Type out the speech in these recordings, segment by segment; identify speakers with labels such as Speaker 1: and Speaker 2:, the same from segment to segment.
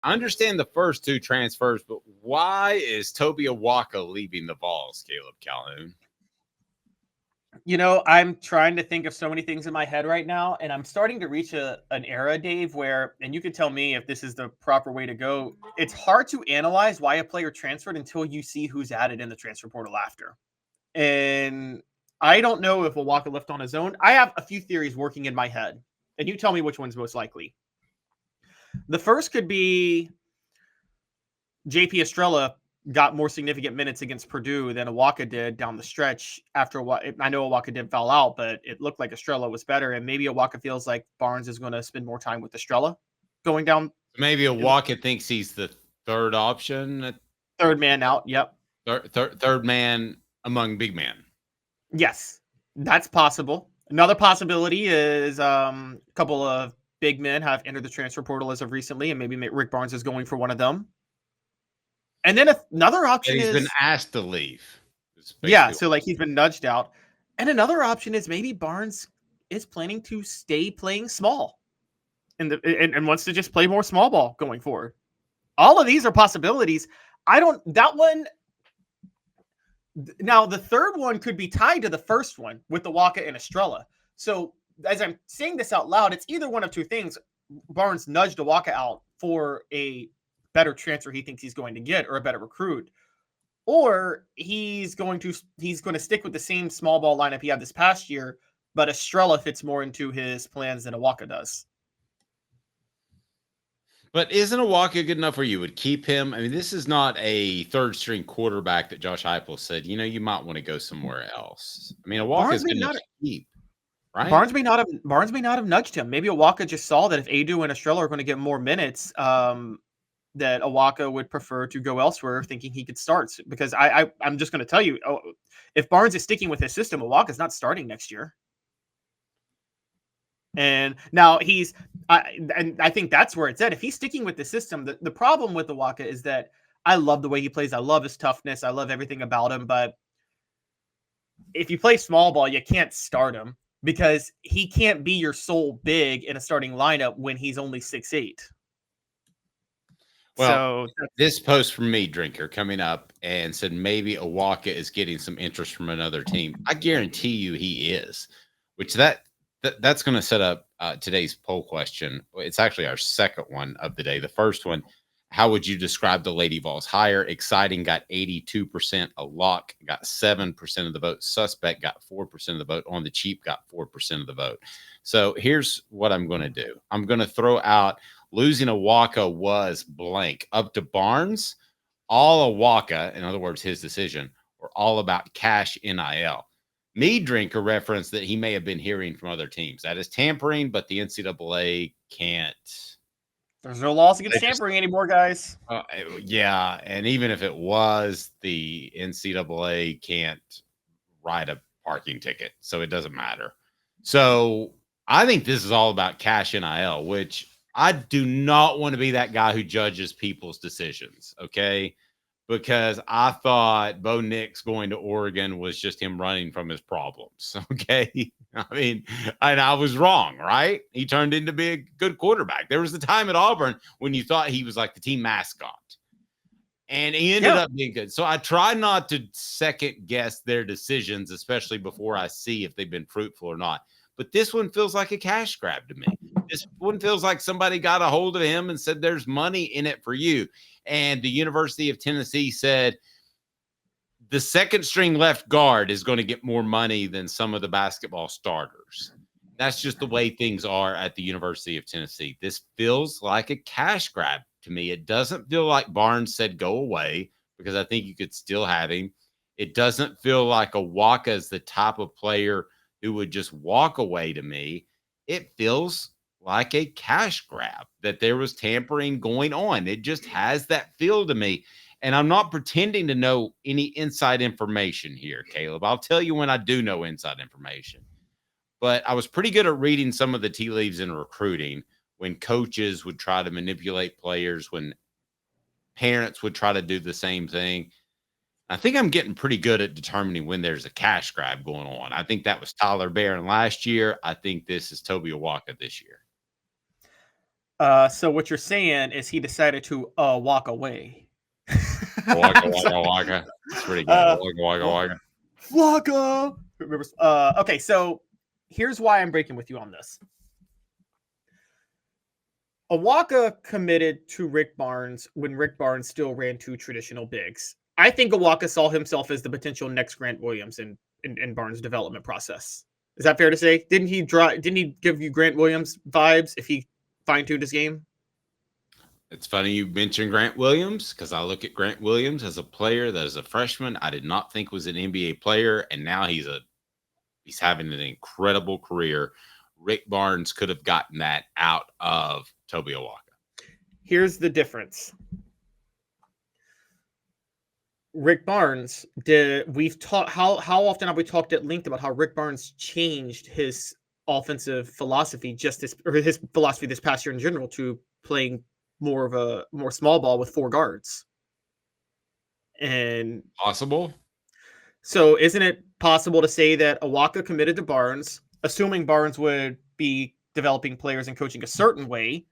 Speaker 1: I understand the first two transfers, but why is Tobe Awaka leaving the Vols, Caleb Calhoun?
Speaker 2: I'm trying to think of so many things in my head right now, and I'm starting to reach an era, Dave, where, and you can tell me if this is the proper way to go, it's hard to analyze why a player transferred until you see who's added in the transfer portal after. And I don't know if Awaka left on his own. I have a few theories working in my head, and you tell me which one's most likely. The first could be JP Estrella got more significant minutes against Purdue than Awaka did down the stretch after what I know Awaka did foul out, but it looked like Estrella was better. And maybe Awaka feels like Barnes is going to spend more time with Estrella going down.
Speaker 1: Maybe Awaka thinks he's the third option.
Speaker 2: Third man out. Yep.
Speaker 1: Third man among big men.
Speaker 2: Yes, that's possible. Another possibility is a couple of big men have entered the transfer portal as of recently, and maybe Rick Barnes is going for one of them. And then another option
Speaker 1: he's
Speaker 2: is
Speaker 1: been asked to leave.
Speaker 2: Yeah, so like he's been nudged out. And another option is maybe Barnes is planning to stay playing small and wants to just play more small ball going forward. All of these are possibilities. Now the third one could be tied to the first one with the Awaka and Estrella. So as I'm saying this out loud, it's either one of two things. Barnes nudged Awaka out for a better transfer he thinks he's going to get or a better recruit. Or he's going to stick with the same small ball lineup he had this past year, but Estrella fits more into his plans than Awaka does.
Speaker 1: But isn't Awaka good enough where you would keep him? I mean, this is not a third string quarterback that Josh Heupel said, you might want to go somewhere else. I mean, Awaka is good enough to keep, right?
Speaker 2: Barnes may not have nudged him. Maybe Awaka just saw that if Adu and Estrella are going to get more minutes, that Awaka would prefer to go elsewhere, thinking he could start. Because I'm just going to tell you, if Barnes is sticking with his system, Awaka's not starting next year. And now I think that's where it's at. If he's sticking with the system, the problem with Awaka is that I love the way he plays. I love his toughness. I love everything about him. But if you play small ball, you can't start him because he can't be your sole big in a starting lineup when he's only 6'8".
Speaker 1: Well, this post from me, Drinker, coming up and said maybe Awaka is getting some interest from another team. I guarantee you he is, which that's going to set up today's poll question. It's actually our second one of the day. The first one, how would you describe the Lady Vols? Higher, exciting, got 82%. A lock got 7% of the vote. Suspect got 4% of the vote. On the cheap got 4% of the vote. So here's what I'm going to do. I'm going to throw out losing Awaka was blank. Up to Barnes, all Awaka, in other words, his decision, were all about cash NIL. Me, Drinker, referenced that he may have been hearing from other teams. That is tampering, but the NCAA can't.
Speaker 2: There's no laws against tampering anymore, guys.
Speaker 1: Yeah, and even if it was, the NCAA can't write a parking ticket, so it doesn't matter. So I think this is all about cash NIL, which I do not want to be that guy who judges people's decisions, okay? Because I thought Bo Nix going to Oregon was just him running from his problems, okay? I mean, and I was wrong, right? He turned into be a good quarterback. There was a time at Auburn when you thought he was like the team mascot, and he ended up being good. So I try not to second guess their decisions, especially before I see if they've been fruitful or not. But this one feels like a cash grab to me. This one feels like somebody got a hold of him and said, there's money in it for you. And the University of Tennessee said, the second string left guard is going to get more money than some of the basketball starters. That's just the way things are at the University of Tennessee. This feels like a cash grab to me. It doesn't feel like Barnes said go away, because I think you could still have him. It doesn't feel like Awaka is the type of player who would just walk away to me. It feels like a cash grab, that there was tampering going on. It just has that feel to me. And I'm not pretending to know any inside information here, Caleb. I'll tell you when I do know inside information. But I was pretty good at reading some of the tea leaves in recruiting, when coaches would try to manipulate players, when parents would try to do the same thing. I think I'm getting pretty good at determining when there's a cash grab going on. I think that was Tyler Barron last year. I think this is Tobe Awaka this year.
Speaker 2: So what you're saying is he decided to walk away.
Speaker 1: Waka, waka, waka. That's pretty good. Waka, waka, waka.
Speaker 2: Waka. Remember? Okay, so here's why I'm breaking with you on this. Awaka committed to Rick Barnes when Rick Barnes still ran two traditional bigs. I think Awaka saw himself as the potential next Grant Williams in Barnes' development process. Is that fair to say? Didn't he give you Grant Williams vibes if he fine-tuned his game?
Speaker 1: It's funny you mentioned Grant Williams because I look at Grant Williams as a player that is a freshman I did not think was an NBA player, and now he's having an incredible career. Rick Barnes could have gotten that out of Tobe Awaka.
Speaker 2: Here's the difference. Rick Barnes how often have we talked at length about how Rick Barnes changed his offensive philosophy his philosophy this past year in general to playing more small ball with four guards. And
Speaker 1: possible.
Speaker 2: So isn't it possible to say that Awaka committed to Barnes, assuming Barnes would be developing players and coaching a certain way,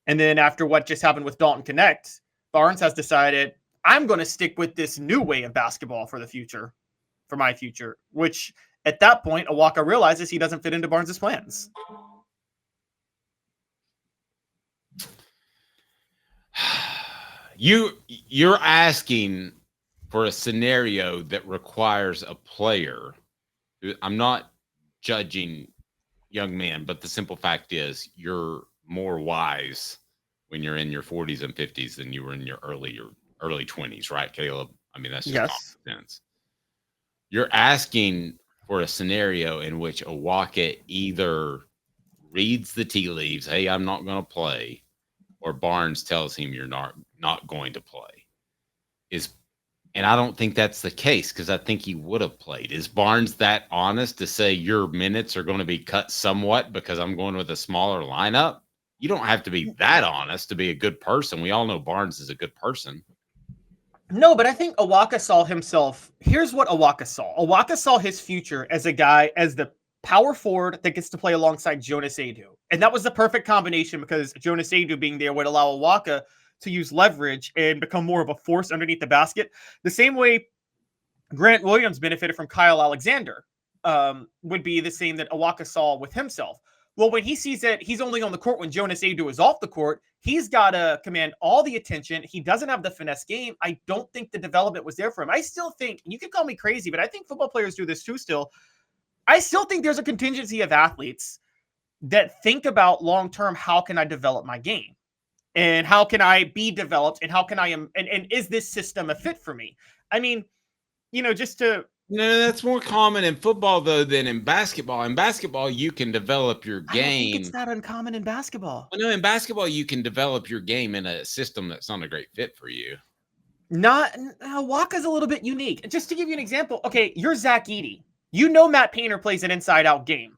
Speaker 2: and then after what just happened with Dalton Connect, Barnes has decided, I'm going to stick with this new way of basketball for my future, which at that point, Awaka realizes he doesn't fit into Barnes' plans.
Speaker 1: You're asking for a scenario that requires a player. I'm not judging young men, but the simple fact is you're more wise when you're in your 40s and 50s than you were in your early 20s, right, Caleb? I mean, that's just common sense. You're asking for a scenario in which Awaka either reads the tea leaves, hey, I'm not going to play, or Barnes tells him you're not going to play. And I don't think that's the case because I think he would have played. Is Barnes that honest to say your minutes are going to be cut somewhat because I'm going with a smaller lineup? You don't have to be that honest to be a good person. We all know Barnes is a good person.
Speaker 2: No, but I think Awaka saw himself. Here's what Awaka saw. Awaka saw his future as a guy, as the power forward that gets to play alongside Jonas Adu. And that was the perfect combination because Jonas Adu being there would allow Awaka to use leverage and become more of a force underneath the basket. The same way Grant Williams benefited from Kyle Alexander would be the same that Awaka saw with himself. Well, when he sees that he's only on the court when Jonas Adu is off the court, he's got to command all the attention. He doesn't have the finesse game. I don't think the development was there for him. I still think, and you can call me crazy, but I think football players do this too still. I still think there's a contingency of athletes that think about long-term, how can I develop my game? And how can I be developed? And how can I and is this system a fit for me? I mean, just to...
Speaker 1: No, that's more common in football, though, than in basketball. In basketball, you can develop your game. I don't
Speaker 2: think it's that uncommon in basketball.
Speaker 1: Well, no, in basketball, you can develop your game in a system that's not a great fit for you.
Speaker 2: Waka's a little bit unique. Just to give you an example, okay, you're Zach Edey. Matt Painter plays an inside-out game.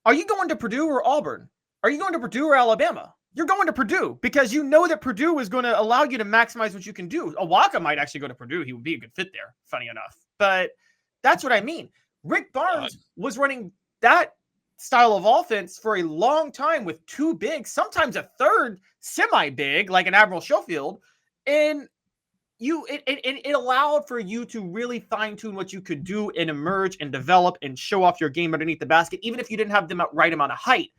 Speaker 2: Are you going to Purdue or Auburn? Are you going to Purdue or Alabama? You're going to Purdue because you know that Purdue is going to allow you to maximize what you can do. Awaka might actually go to Purdue. He would be a good fit there, funny enough. But that's what I mean. Rick Barnes was running that style of offense for a long time with two bigs, sometimes a third semi-big, like an Admiral Schofield. And it allowed for you to really fine-tune what you could do and emerge and develop and show off your game underneath the basket, even if you didn't have the right amount of height.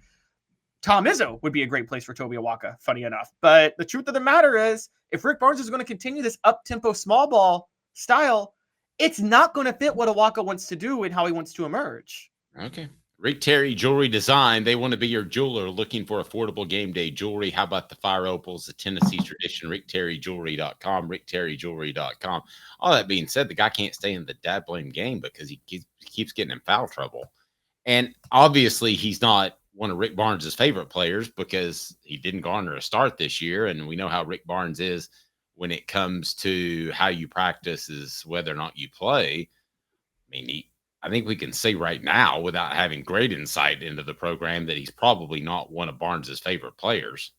Speaker 2: Tom Izzo would be a great place for Tobe Awaka, funny enough. But the truth of the matter is, if Rick Barnes is going to continue this up-tempo small ball style, it's not going to fit what Awaka wants to do and how he wants to emerge.
Speaker 1: Okay. Rick Terry Jewelry Design. They want to be your jeweler looking for affordable game day jewelry. How about the Fire Opals, the Tennessee Tradition, rickterryjewelry.com, rickterryjewelry.com. All that being said, the guy can't stay in the dad blame game because he keeps getting in foul trouble. And obviously he's not one of Rick Barnes' favorite players because he didn't garner a start this year. And we know how Rick Barnes is when it comes to how you practice is whether or not you play. I mean, I think we can say right now, without having great insight into the program, that he's probably not one of Barnes' favorite players.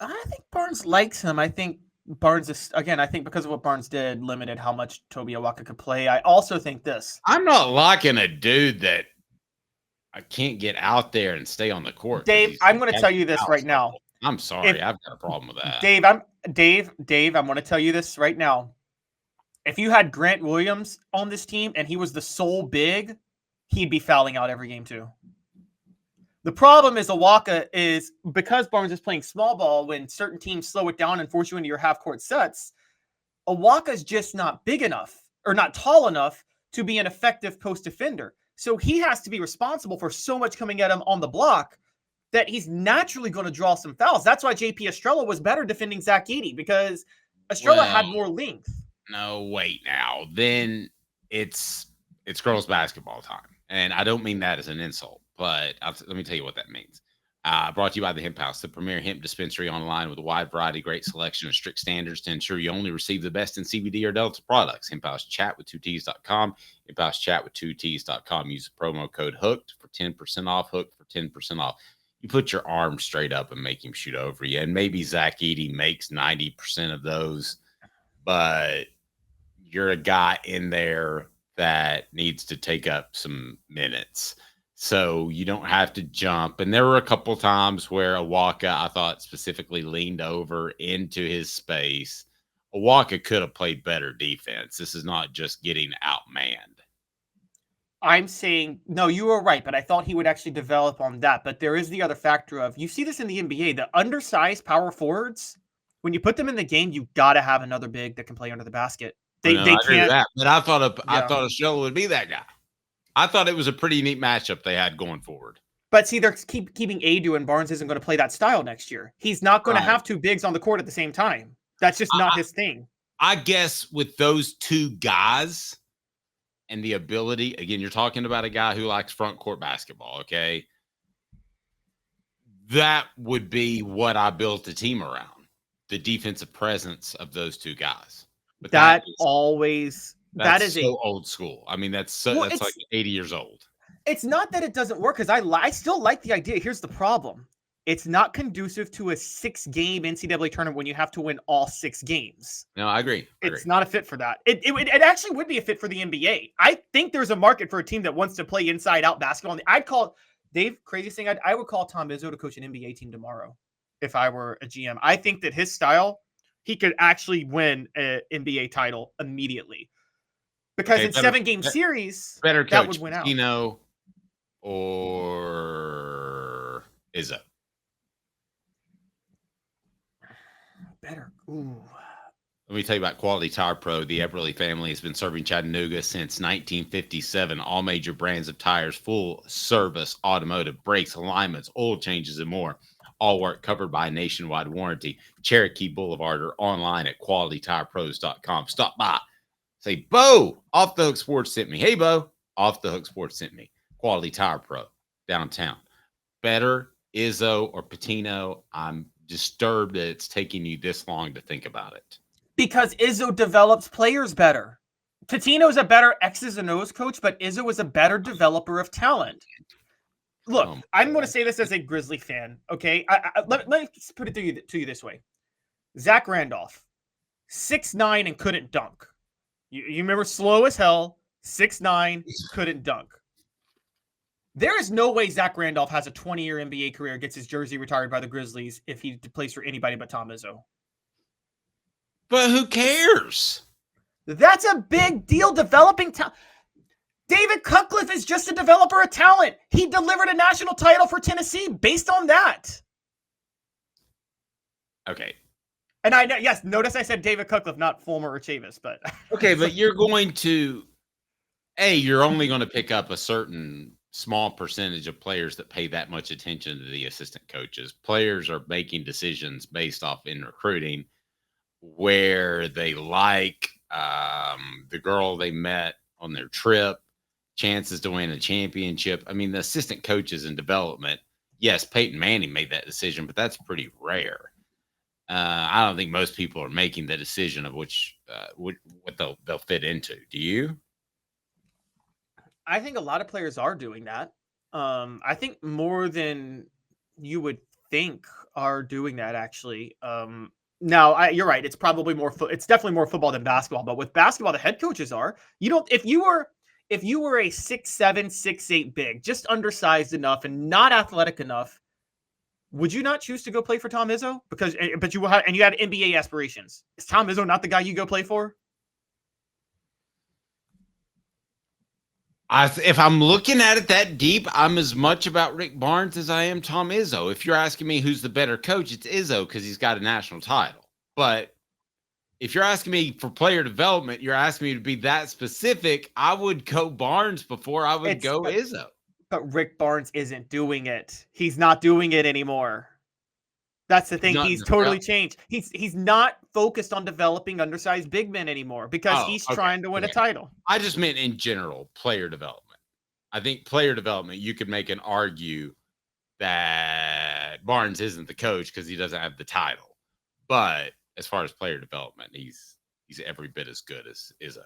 Speaker 2: I think Barnes likes him. I think Barnes is, again, I think because of what Barnes did, limited how much Tobe Awaka could play. I also think this.
Speaker 1: I'm not liking a dude that I can't get out there and stay on the court.
Speaker 2: Dave, I'm going to tell you this right now.
Speaker 1: I'm sorry. I've got a problem with that.
Speaker 2: Dave, I'm going to tell you this right now. If you had Grant Williams on this team and he was the sole big, he'd be fouling out every game too. The problem is Awaka is, because Barnes is playing small ball when certain teams slow it down and force you into your half-court sets, Awaka's just not big enough or not tall enough to be an effective post defender. So he has to be responsible for so much coming at him on the block that he's naturally going to draw some fouls. That's why JP Estrella was better defending Zach Edey, because Estrella had more length.
Speaker 1: No, wait now. Then it's girls basketball time. And I don't mean that as an insult, but let me tell you what that means. Brought to you by the Hemp House, the premier hemp dispensary online with a wide variety, great selection, and strict standards to ensure you only receive the best in CBD or Delta products. Hemp House Chat with 2Ts.com. Hemp House Chat with 2Ts.com. Use the promo code HOOKED for 10% off. Hooked for 10% off. You put your arm straight up and make him shoot over you. And maybe Zach Edey makes 90% of those, but you're a guy in there that needs to take up some minutes. So you don't have to jump. And there were a couple times where Awaka, I thought, specifically leaned over into his space. Awaka could have played better defense. This is not just getting outmanned.
Speaker 2: I'm saying, no, you were right, but I thought he would actually develop on that. But there is the other factor of, you see this in the NBA, the undersized power forwards, when you put them in the game, you got to have another big that can play under the basket. They can't.
Speaker 1: That, but I thought Estrella would be that guy. I thought it was a pretty neat matchup they had going forward.
Speaker 2: But see, they're keeping Adu, and Barnes isn't going to play that style next year. He's not going to have two bigs on the court at the same time. That's just not his thing.
Speaker 1: I guess with those two guys and the ability, again, you're talking about a guy who likes front court basketball, okay? That would be what I built the team around, the defensive presence of those two guys. But that is so old school. I mean, that's like 80 years old.
Speaker 2: It's not that it doesn't work, because I still like the idea. Here's the problem. It's not conducive to a 6-game NCAA tournament when you have to win all 6 games.
Speaker 1: No, I agree.
Speaker 2: It's not a fit for that. It actually would be a fit for the NBA. I think there's a market for a team that wants to play inside-out basketball. I'd call, Dave, craziest thing, I would call Tom Izzo to coach an NBA team tomorrow if I were a GM. I think that his style, he could actually win an NBA title immediately. Because in 7-game series,
Speaker 1: better
Speaker 2: that would win out.
Speaker 1: Pitino or Izzo?
Speaker 2: Better. Ooh.
Speaker 1: Let me tell you about Quality Tire Pro. The Eberle family has been serving Chattanooga since 1957. All major brands of tires, full service, automotive, brakes, alignments, oil changes, and more. All work covered by a nationwide warranty. Cherokee Boulevard or online at qualitytirepros.com. Stop by. Say, Bo, Off the Hook Sports sent me. Hey, Bo, Off the Hook Sports sent me. Quality Tire Pro, downtown. Better, Izzo or Pitino? I'm disturbed that it's taking you this long to think about it.
Speaker 2: Because Izzo develops players better. Pitino's a better X's and O's coach, but Izzo is a better developer of talent. Look, I'm going to say this as a Grizzly fan, okay? Let me put it to you this way. Zach Randolph, 6'9" and couldn't dunk. You remember, slow as hell, 6'9", couldn't dunk. There is no way Zach Randolph has a 20-year NBA career, gets his jersey retired by the Grizzlies if he plays for anybody but Tom Izzo.
Speaker 1: But who cares?
Speaker 2: That's a big deal, developing talent. David Cutcliffe is just a developer of talent. He delivered a national title for Tennessee based on that.
Speaker 1: Okay.
Speaker 2: And I know, yes, notice I said David Cutcliffe, not Fulmer or Chavis, but
Speaker 1: okay, but you're going to you're only going to pick up a certain small percentage of players that pay that much attention to the assistant coaches. Players are making decisions based off in recruiting where they like the girl they met on their trip, chances to win a championship. I mean, the assistant coaches in development, yes, Peyton Manning made that decision, but that's pretty rare. I don't think most people are making the decision of which what they'll fit into. Do you?
Speaker 2: I think a lot of players are doing that. I think more than you would think are doing that, actually. Now, you're right. It's probably more. It's definitely more football than basketball. But with basketball, the head coaches are. You don't. If you were a 6'7", 6'8" big, just undersized enough and not athletic enough, would you not choose to go play for Tom Izzo? But you had NBA aspirations. Is Tom Izzo not the guy you go play for?
Speaker 1: If I'm looking at it that deep, I'm as much about Rick Barnes as I am Tom Izzo. If you're asking me who's the better coach, it's Izzo because he's got a national title. But if you're asking me for player development, you're asking me to be that specific, I would go Barnes before I would go Izzo.
Speaker 2: But Rick Barnes isn't doing it. He's not doing it anymore. That's the thing. He's totally changed. He's not focused on developing undersized big men anymore because he's trying to win a title.
Speaker 1: I just meant in general, player development. I think player development, you could make an argue that Barnes isn't the coach because he doesn't have the title. But as far as player development, he's every bit as good as Izzo.